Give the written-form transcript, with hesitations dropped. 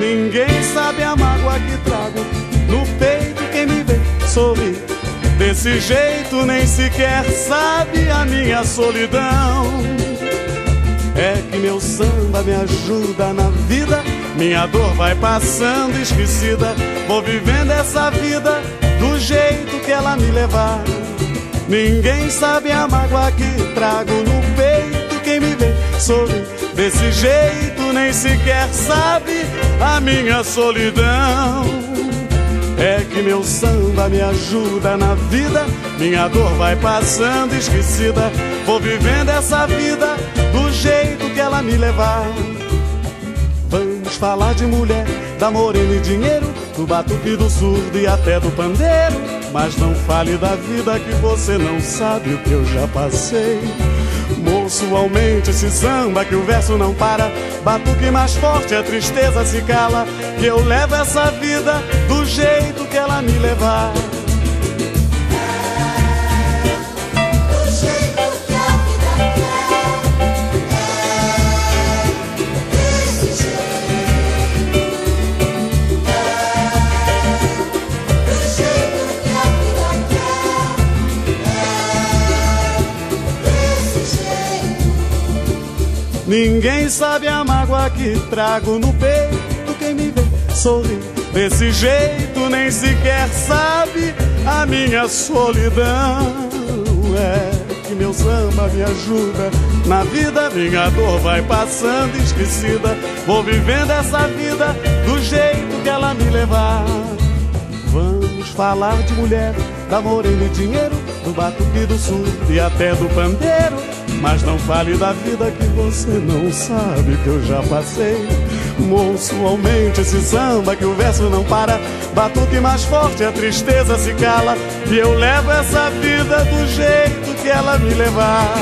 Ninguém sabe a mágoa que trago no peito, quem me vê sorrir desse jeito nem sequer sabe a minha solidão. É que meu samba me ajuda na vida, minha dor vai passando esquecida. Vou vivendo essa vida do jeito que ela me levar. Ninguém sabe a mágoa que trago no peito, quem me vê sorrir desse jeito nem sequer sabe a minha solidão. É que meu samba me ajuda na vida, minha dor vai passando esquecida. Vou vivendo essa vida do jeito que ela me levar. Vamos falar de mulher, da morena e dinheiro, do batuque, do surdo e até do pandeiro. Mas não fale da vida que você não sabe o que eu já passei. Moço, aumente esse samba que o verso não para. Batuque mais forte, a tristeza se cala, que eu levo essa vida do jeito que ela me levar. Do jeito que a vida quer, desse jeito. Do jeito que a vida quer, desse jeito. Ninguém sabe a mágoa que trago no peito, quem me vê sorrir desse jeito nem sequer sabe a minha solidão. É que meu samba me ajuda na vida, minha dor vai passando esquecida. Vou vivendo essa vida do jeito que ela me levar. Vamos falar de mulher, da morena e dinheiro, do batuque, do surdo e até do pandeiro. Mas não fale da vida que você não sabe que eu já passei. Moço, aumente esse samba que o verso não para. Batuque mais forte, a tristeza se cala, e eu levo essa vida do jeito que ela me levar.